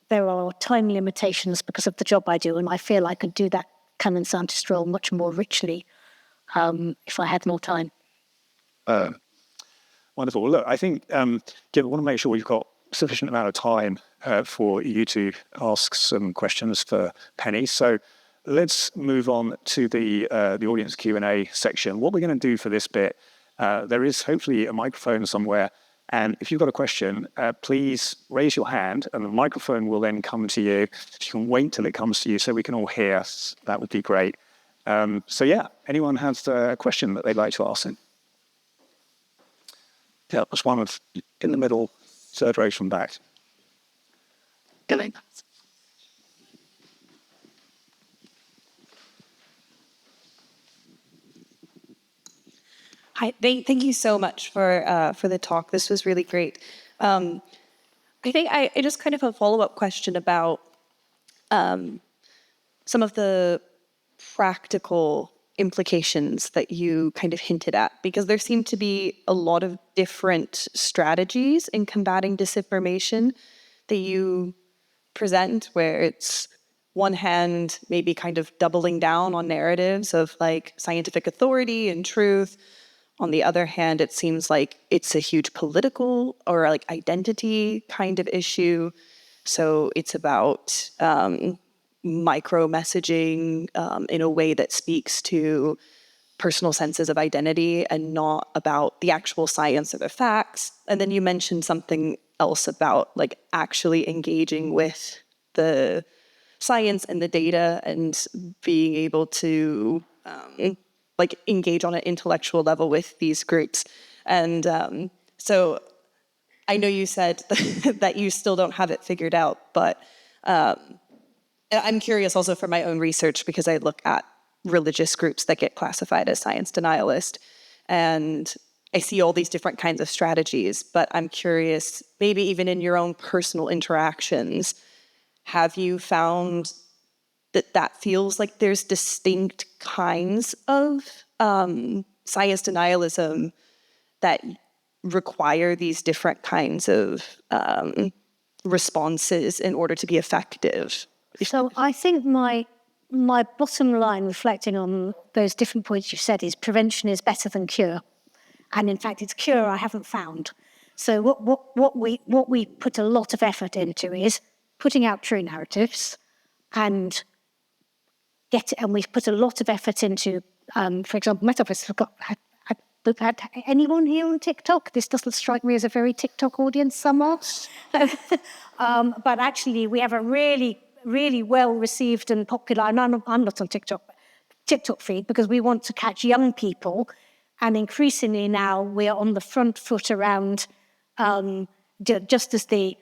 there are time limitations because of the job I do, and I feel I could do that canon scientist role much more richly if I had more time.
Wonderful. Well, look, I think I want to make sure we've got sufficient amount of time for you to ask some questions for Penny. So let's move on to the audience Q&A section. What we're going to do for this bit, there is hopefully a microphone somewhere. And if you've got a question, please raise your hand and the microphone will then come to you. If you can wait till it comes to you so we can all hear, that would be great. So yeah, anyone has a question that they'd like to ask? Yeah, there's one in the middle, third row from back. Gillian.
Hi, thank you so much for the talk. This was really great. I think I just kind of a follow-up question about some of the practical implications that you kind of hinted at, because there seem to be a lot of different strategies in combating disinformation that you present, where it's one hand maybe kind of doubling down on narratives of like scientific authority and truth. On the other hand, it seems like it's a huge political or like identity kind of issue. So it's about micro messaging in a way that speaks to personal senses of identity and not about the actual science or the facts. And then you mentioned something else about like actually engaging with the science and the data and being able to like engage on an intellectual level with these groups. And so I know you said that you still don't have it figured out, but I'm curious also for my own research, because I look at religious groups that get classified as science denialist, and I see all these different kinds of strategies, but I'm curious, maybe even in your own personal interactions, have you found that feels like there's distinct kinds of science denialism that require these different kinds of responses in order to be effective?
So I think my bottom line, reflecting on those different points you said, is prevention is better than cure. And in fact, it's cure I haven't found. So what we put a lot of effort into is putting out true narratives, and we've put a lot of effort into, for example, Met Office have got. Had anyone here on TikTok? This doesn't strike me as a very TikTok audience, somehow. But actually, we have a really, really well-received and popular, and I'm not on TikTok feed, because we want to catch young people. And increasingly now, we're on the front foot around just as the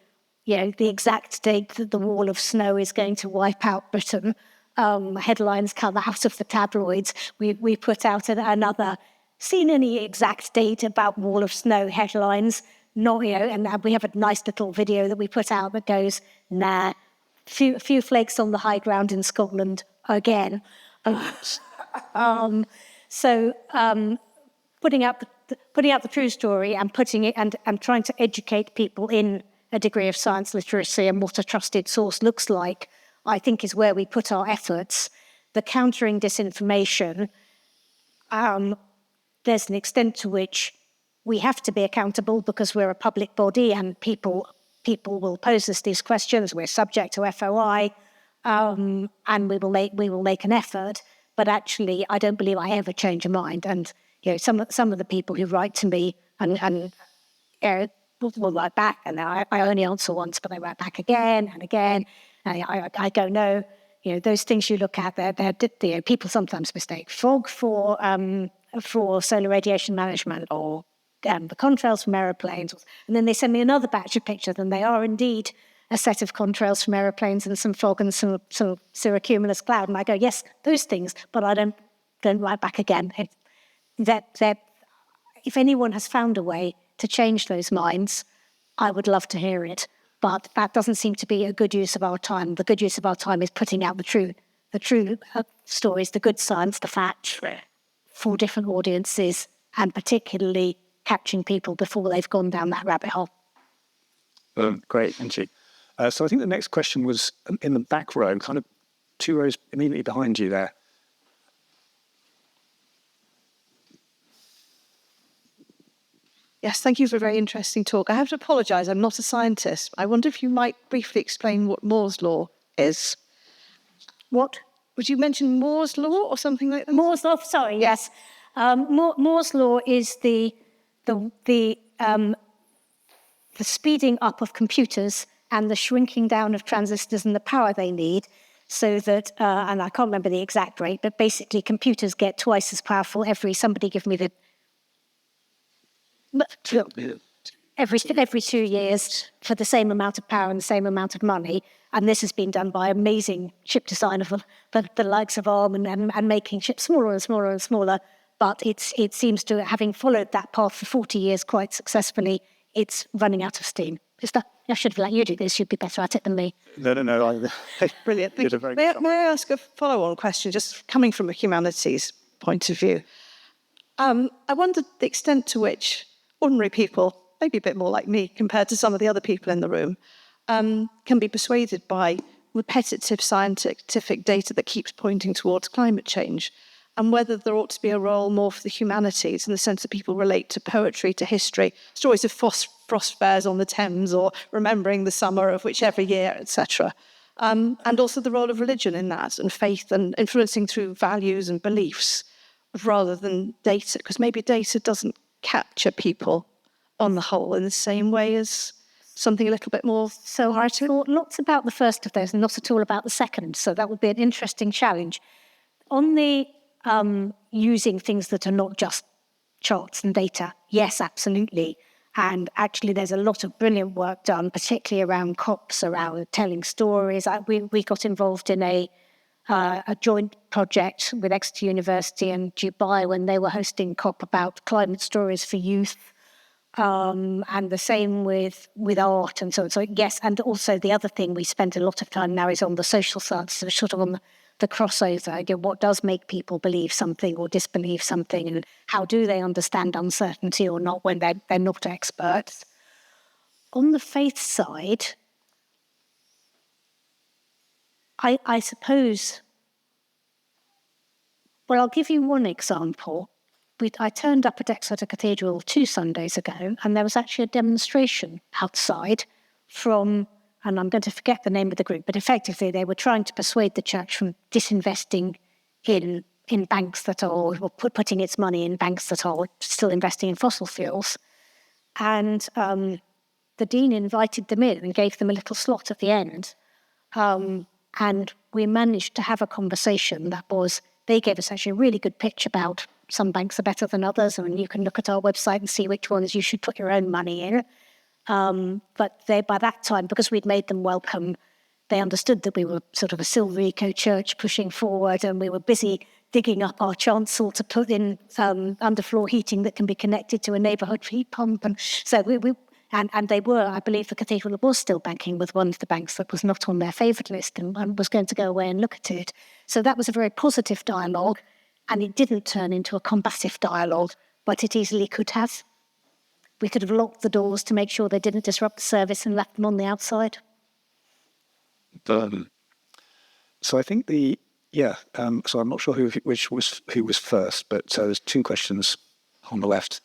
exact date that the wall of snow is going to wipe out Britain. Headlines come out of the tabloids. We put out another. Seen any exact date about wall of snow headlines? Not, and we have a nice little video that we put out that goes, nah, few flakes on the high ground in Scotland again. So putting out the true story and putting it and trying to educate people in a degree of science literacy and what a trusted source looks like, I think is where we put our efforts. The countering disinformation, there's an extent to which we have to be accountable because we're a public body and people will pose us these questions. We're subject to FOI, and we will make an effort. But actually, I don't believe I ever change a mind. And some of the people who write to me and will write back, and I only answer once, but I write back again and again. And I go, no, those things you look at, they're people sometimes mistake fog for solar radiation management or the contrails from aeroplanes. And then they send me another batch of pictures, and they are indeed a set of contrails from aeroplanes and some fog and some cirrocumulus cloud. And I go, yes, those things, but I don't write back again. If anyone has found a way to change those minds, I would love to hear it. But that doesn't seem to be a good use of our time. The good use of our time is putting out the true stories, the good science, the facts, for different audiences, and particularly catching people before they've gone down that rabbit hole.
Great, thank you. So I think the next question was in the back row, kind of 2 rows immediately behind you there.
Yes, thank you for a very interesting talk. I have to apologise, I'm not a scientist. I wonder if you might briefly explain what Moore's law is.
What?
Would you mention Moore's law or something like that?
Moore's law, sorry, yes. Moore's law is the speeding up of computers and the shrinking down of transistors and the power they need, so that, and I can't remember the exact rate, but basically computers get twice as powerful somebody give me the... Every 2 years for the same amount of power and the same amount of money. And this has been done by amazing chip design of the likes of ARM and making chips smaller and smaller and smaller. But it seems to, having followed that path for 40 years quite successfully, it's running out of steam. I should have let you do this. You'd be better at it than me.
No.
Brilliant. Thank you. May I ask a follow-on question, just coming from a humanities point of view? I wondered the extent to which ordinary people, maybe a bit more like me compared to some of the other people in the room, can be persuaded by repetitive scientific data that keeps pointing towards climate change, and whether there ought to be a role more for the humanities in the sense that people relate to poetry, to history, stories of frost fairs on the Thames or remembering the summer of whichever year, etc. And also the role of religion in that, and faith, and influencing through values and beliefs rather than data, because maybe data doesn't capture people on the whole in the same way as something a little bit more.
So I thought lots about the first of those and not at all about the second. So that would be an interesting challenge. On the using things that are not just charts and data, yes, absolutely. And actually there's a lot of brilliant work done, particularly around COPs, around telling stories. We got involved in a joint project with Exeter University and Dubai when they were hosting COP about climate stories for youth, and the same with art and so on. So yes, and also the other thing we spend a lot of time now is on the social side, so sort of on the crossover. Again, what does make people believe something or disbelieve something, and how do they understand uncertainty or not when they're not experts? On the faith side, I suppose, well, I'll give you one example. I turned up at Exeter Cathedral 2 Sundays ago, and there was actually a demonstration outside from, and I'm going to forget the name of the group, but effectively they were trying to persuade the church from disinvesting in banks that are, or putting its money in banks that are still investing in fossil fuels. And the dean invited them in and gave them a little slot at the end. And we managed to have a conversation that was, they gave us actually a really good pitch about some banks are better than others, and you can look at our website and see which ones you should put your own money in. But they, by that time, because we'd made them welcome, they understood that we were sort of a silver eco church pushing forward, and we were busy digging up our chancel to put in underfloor heating that can be connected to a neighbourhood heat pump. And so and they were, I believe the cathedral was still banking with one of the banks that was not on their favoured list and was going to go away and look at it. So that was a very positive dialogue, and it didn't turn into a combative dialogue, but it easily could have. we could have locked the doors to make sure they didn't disrupt the service and left them on the outside.
So I think so I'm not sure who was first, but there's two questions on the left.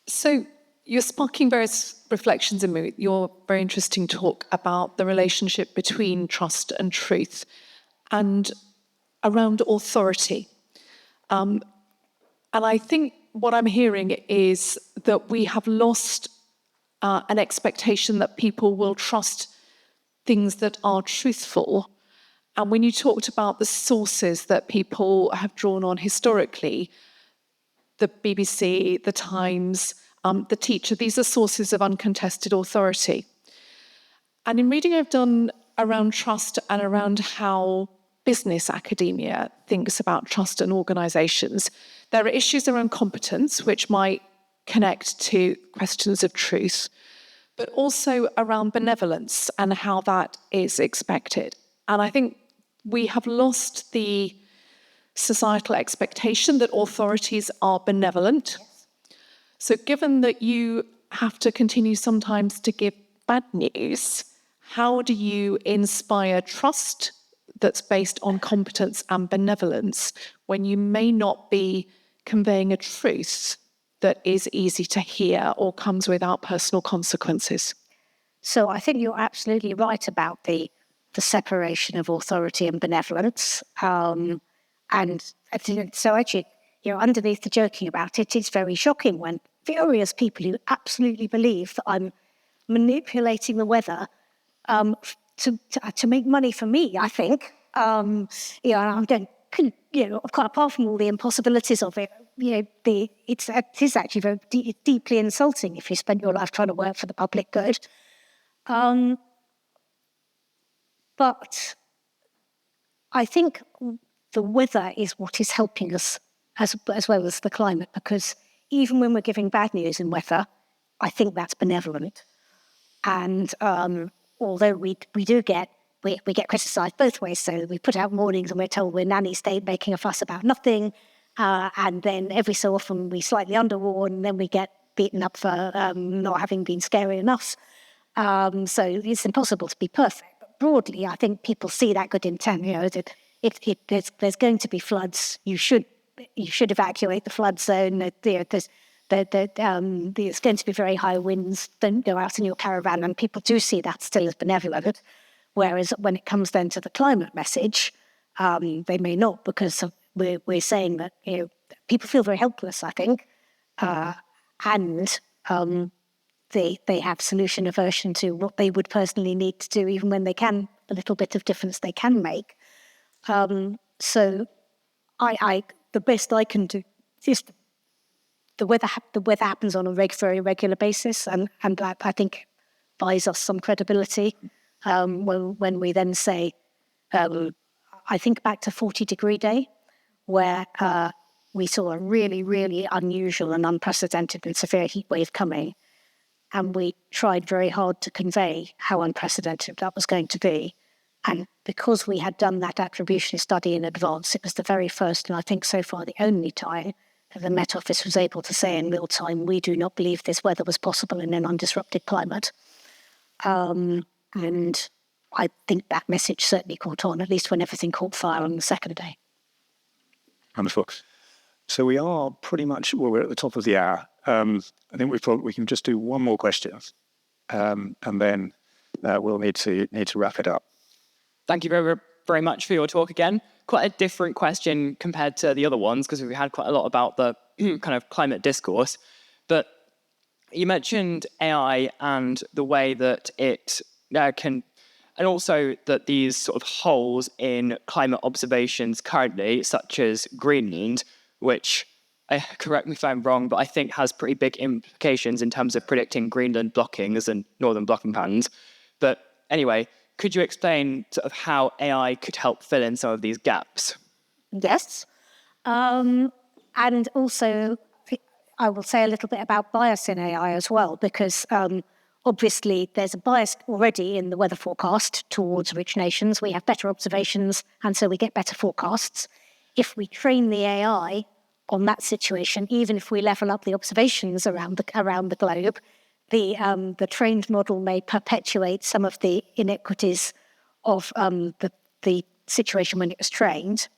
So you're sparking various reflections in me. Your very interesting talk about the relationship between trust and truth and around authority. And I think what I'm hearing is that we have lost an expectation that people will trust things that are truthful. And when you talked about the sources that people have drawn on historically, the BBC, the Times, the Teacher, these are sources of uncontested authority. And in reading I've done around trust and around how business academia thinks about trust and organisations, there are issues around competence, which might connect to questions of truth, but also around benevolence and how that is expected. And I think we have lost the societal expectation that authorities are benevolent. So given that you have to continue sometimes to give bad news, how do you inspire trust that's based on competence and benevolence when you may not be conveying a truth that is easy to hear or comes without personal consequences?
So I think you're absolutely right about the separation of authority and benevolence. And so actually, underneath the joking about it, it's very shocking when furious people who absolutely believe that I'm manipulating the weather to make money for me, I think. I don't, apart from all the impossibilities of it, it is actually very deeply insulting if you spend your life trying to work for the public good. But I think the weather is what is helping us as well as the climate, because even when we're giving bad news in weather, I think that's benevolent. And although we get criticised both ways, so we put out warnings and we're told we're nanny state making a fuss about nothing, and then every so often we slightly underwarn, and then we get beaten up for not having been scary enough. So it's impossible to be perfect. But broadly, I think people see that good intent. That there's going to be floods. You should evacuate the flood zone. There's going to be very high winds. Don't go out in your caravan. And people do see that still as benevolent. Whereas when it comes then to the climate message, they may not, because we're saying that people feel very helpless, I think, and they have solution aversion to what they would personally need to do, even when they can, a little bit of difference they can make. So the best I can do is the weather happens on a very regular basis, and that, I think, buys us some credibility when we then say, I think back to 40-degree day, where we saw a really, really unusual and unprecedented and severe heat wave coming, and we tried very hard to convey how unprecedented that was going to be. And because we had done that attribution study in advance, it was the very first, and I think so far the only time, that the Met Office was able to say in real time, we do not believe this weather was possible in an undisrupted climate. And I think that message certainly caught on, at least when everything caught fire on the second day.
Wonderful. So we are pretty much, we're at the top of the hour. I think we can just do one more question, and then we'll need to wrap it up.
Thank you very, very much for your talk again. Quite a different question compared to the other ones, because we had quite a lot about the kind of climate discourse. But you mentioned AI and the way that it can, and also that these sort of holes in climate observations currently, such as Greenland, which, correct me if I'm wrong, but I think has pretty big implications in terms of predicting Greenland blockings and northern blocking patterns. But anyway, could you explain sort of how AI could help fill in some of these gaps?
Yes. And also, I will say a little bit about bias in AI as well, because obviously there's a bias already in the weather forecast towards rich nations. We have better observations, and so we get better forecasts. If we train the AI on that situation, even if we level up the observations around the globe, the trained model may perpetuate some of the inequities of the situation when it was trained.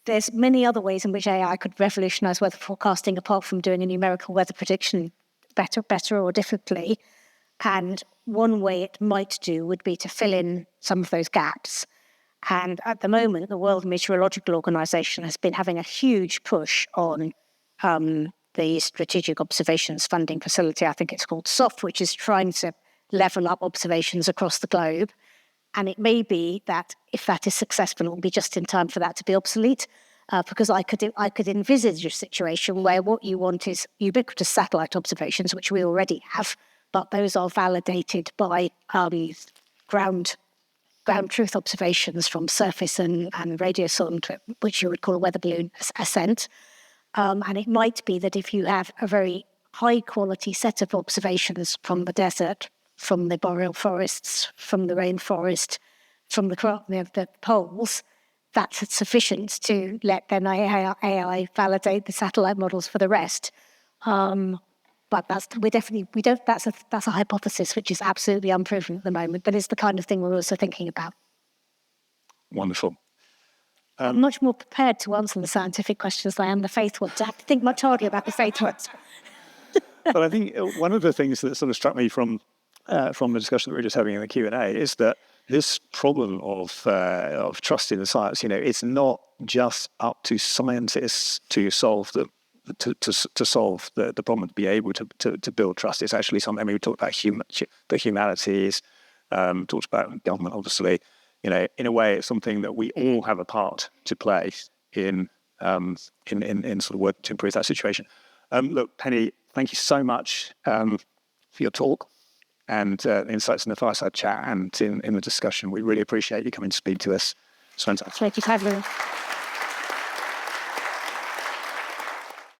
There's many other ways in which AI could revolutionize weather forecasting, apart from doing a numerical weather prediction better or differently. And one way it might do would be to fill in some of those gaps. And at the moment, the World Meteorological Organization has been having a huge push on the Strategic Observations Funding Facility, I think it's called SOFT, which is trying to level up observations across the globe. And it may be that if that is successful, it will be just in time for that to be obsolete, because I could envisage a situation where what you want is ubiquitous satellite observations, which we already have, but those are validated by ground truth observations from surface and radiosonde, which you would call a weather balloon ascent. And it might be that if you have a very high quality set of observations from the desert, from the boreal forests, from the rainforest, from the poles, that's sufficient to let then AI validate the satellite models for the rest. But that's a hypothesis which is absolutely unproven at the moment, but it's the kind of thing we're also thinking about.
Wonderful.
I'm much more prepared to answer the scientific questions than I am the faith ones. I have to think much harder about the faith ones.
But I think one of the things that sort of struck me from the discussion that we were just having in the Q&A is that this problem of trust in the science, it's not just up to scientists to solve to solve the problem, to be able to build trust. It's actually something. I mean, we talked about the humanities, talked about government, obviously. In a way, it's something that we all have a part to play in sort of work to improve that situation. Look, Penny, thank you so much for your talk and insights in the fireside chat and in the discussion. We really appreciate you coming to speak to us. It's fantastic.
Thank you for having me.